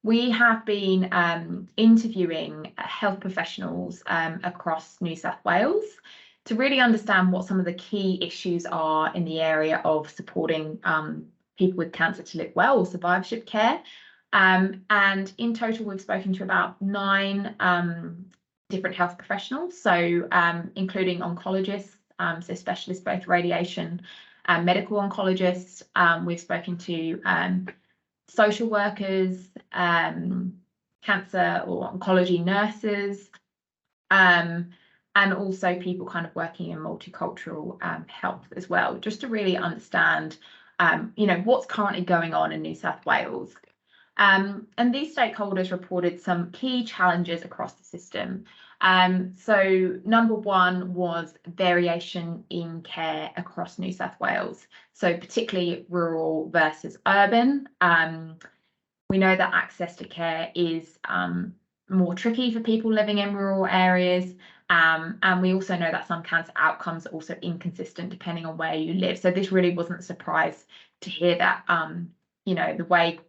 we have been interviewing health professionals across New South Wales to really understand what some of the key issues are in the area of supporting people with cancer to live well, or survivorship care. And in total, we've spoken to about 9 different health professionals, so including oncologists, so specialists, both radiation and medical oncologists. We've spoken to social workers, cancer or oncology nurses, and also people kind of working in multicultural health as well, just to really understand, what's currently going on in New South Wales. And these stakeholders reported some key challenges across the system. So number one was variation in care across New South Wales, so particularly rural versus urban. We know that access to care is more tricky for people living in rural areas, and we also know that some cancer outcomes are also inconsistent depending on where you live. So this really wasn't a surprise to hear that the way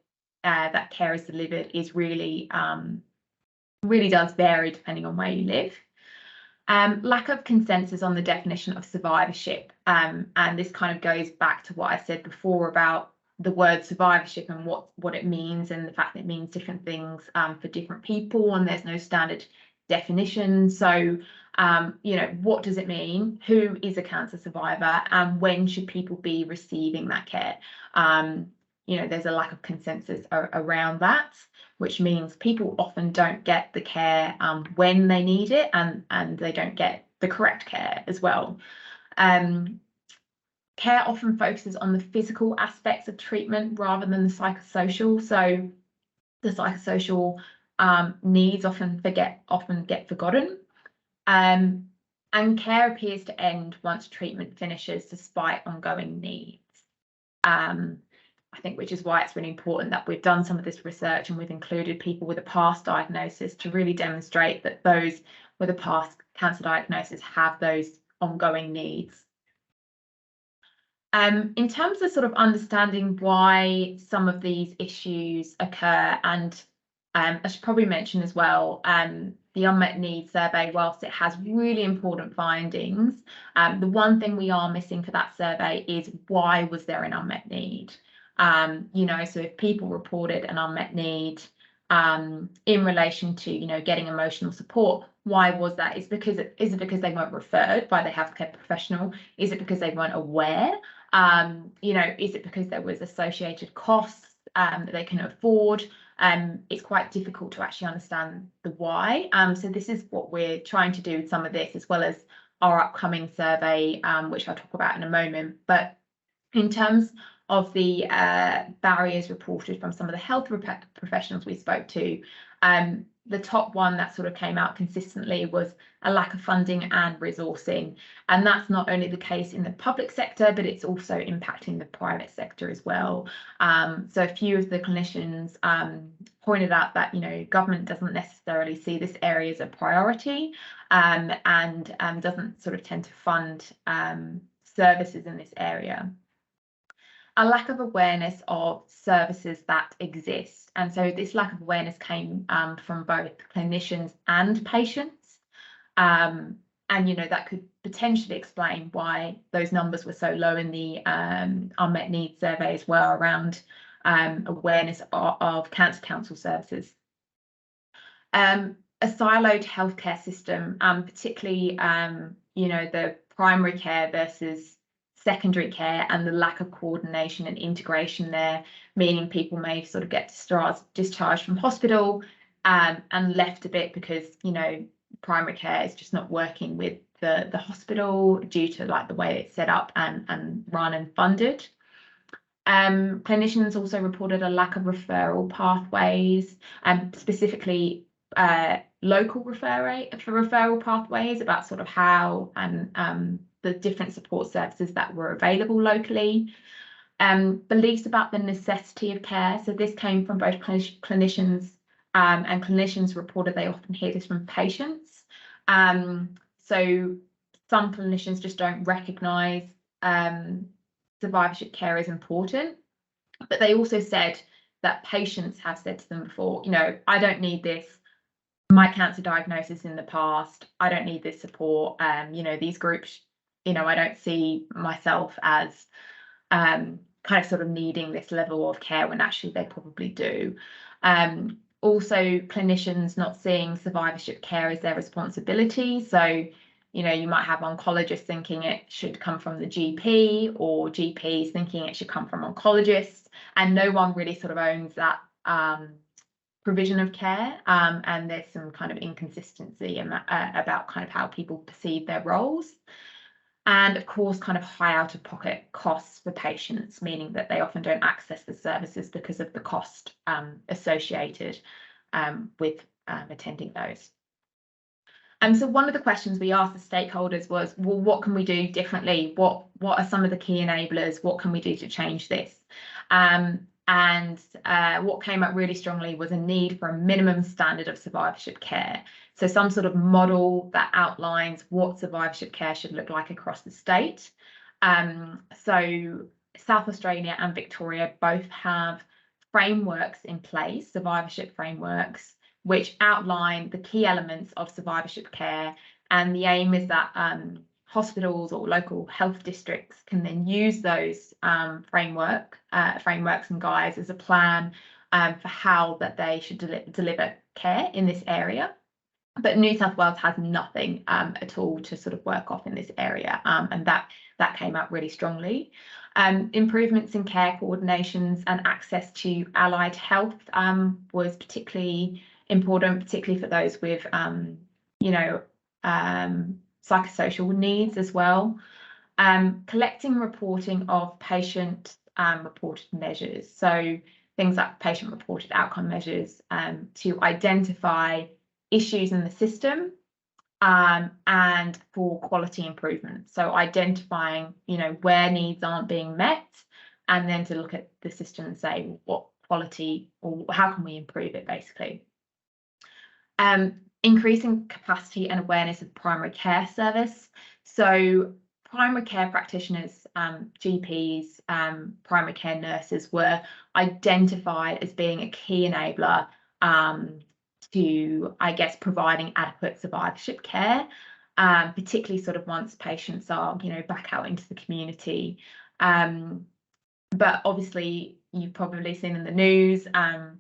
that care is delivered is really does vary depending on where you live. Lack of consensus on the definition of survivorship, and this kind of goes back to what I said before about the word survivorship and what it means, and the fact that it means different things for different people, and there's no standard definition. So what does it mean? Who is a cancer survivor, and when should people be receiving that care? There's a lack of consensus around that, which means people often don't get the care when they need it, and they don't get the correct care as well. Care often focuses on the physical aspects of treatment rather than the psychosocial. So the psychosocial needs often get forgotten. And care appears to end once treatment finishes, despite ongoing needs. I think, which is why it's really important that we've done some of this research and we've included people with a past diagnosis to really demonstrate that those with a past cancer diagnosis have those ongoing needs. In terms of sort of understanding why some of these issues occur, and I should probably mention as well, the unmet needs survey, whilst it has really important findings, the one thing we are missing for that survey is, why was there an unmet need? So if people reported an unmet need in relation to, getting emotional support, why was that? Is it because they weren't referred by the healthcare professional? Is it because they weren't aware? Is it because there was associated costs that they can afford? It's quite difficult to actually understand the why. So this is what we're trying to do with some of this, as well as our upcoming survey, which I'll talk about in a moment. But in terms of the barriers reported from some of the health professionals we spoke to, the top one that sort of came out consistently was a lack of funding and resourcing. And that's not only the case in the public sector, but it's also impacting the private sector as well. So a few of the clinicians pointed out that, government doesn't necessarily see this area as a priority, and doesn't sort of tend to fund services in this area. A lack of awareness of services that exist. And so this lack of awareness came from both clinicians and patients. And, that could potentially explain why those numbers were so low in the unmet needs survey as well, around awareness of cancer council services. A siloed healthcare system, particularly, the primary care versus secondary care, and the lack of coordination and integration there, meaning people may sort of get discharged from hospital and left a bit because, primary care is just not working with the hospital due to the way it's set up and run and funded. Clinicians also reported a lack of referral pathways, and specifically local referral pathways, about sort of how and the different support services that were available locally. Beliefs about the necessity of care. So this came from both clinicians, and clinicians reported they often hear this from patients. So some clinicians just don't recognise survivorship care as important, but they also said that patients have said to them before, you know, I don't need this, my cancer diagnosis in the past, I don't need this support. You know, these groups, you know, I don't see myself as kind of sort of needing this level of care when actually they probably do. Also, clinicians not seeing survivorship care as their responsibility. So, you know, you might have oncologists thinking it should come from the GP, or GPs thinking it should come from oncologists, and no one really sort of owns that provision of care, and there's some kind of inconsistency about kind of how people perceive their roles. And of course, kind of high out-of-pocket costs for patients, meaning that they often don't access the services because of the cost associated with attending those. And so one of the questions we asked the stakeholders was, well, what can we do differently? What are some of the key enablers? What can we do to change this? And what came up really strongly was a need for a minimum standard of survivorship care. So some sort of model that outlines what survivorship care should look like across the state. So South Australia and Victoria both have frameworks in place, survivorship frameworks, which outline the key elements of survivorship care. And the aim is that hospitals or local health districts can then use those frameworks and guides as a plan for how that they should deliver care in this area. But New South Wales has nothing at all to sort of work off in this area, and that came out really strongly. Improvements in care coordinations and access to allied health was particularly important, particularly for those with, you know, psychosocial needs as well. Collecting and reporting of patient reported measures, so things like patient reported outcome measures, to identify issues in the system and for quality improvement. So identifying, you know, where needs aren't being met, and then to look at the system and say what quality or how can we improve it, basically. Increasing capacity and awareness of primary care service. So primary care practitioners, GPs, primary care nurses were identified as being a key enabler to, I guess, providing adequate survivorship care, particularly sort of once patients are, you know, back out into the community. But obviously, you've probably seen in the news,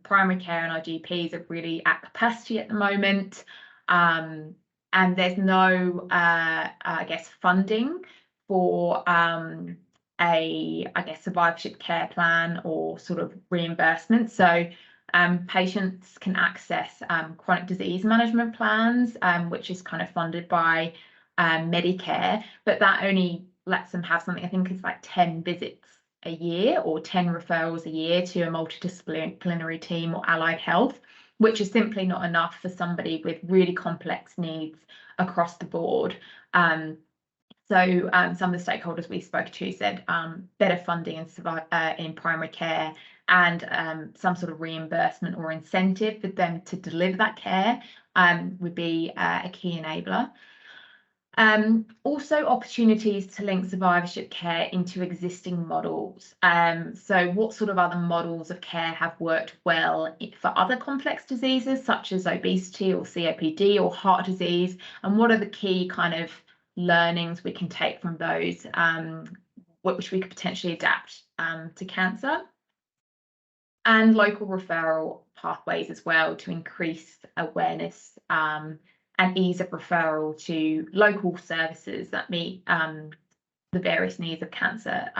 primary care and our GPs are really at capacity at the moment, and there's no, I guess, funding for a survivorship care plan or sort of reimbursement. So patients can access chronic disease management plans, which is kind of funded by Medicare, but that only lets them have something, I think it's like 10 visits a year or 10 referrals a year to a multidisciplinary team or allied health, which is simply not enough for somebody with really complex needs across the board. So some of the stakeholders we spoke to said better funding in primary care and some sort of reimbursement or incentive for them to deliver that care would be a key enabler. Also opportunities to link survivorship care into existing models. So what sort of other models of care have worked well for other complex diseases such as obesity or COPD or heart disease, and what are the key kind of learnings we can take from those, which we could potentially adapt to cancer. And local referral pathways as well to increase awareness and ease of referral to local services that meet the various needs of cancer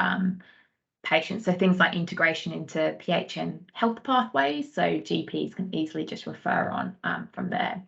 patients. So things like integration into PHN health pathways, so GPs can easily just refer on from there.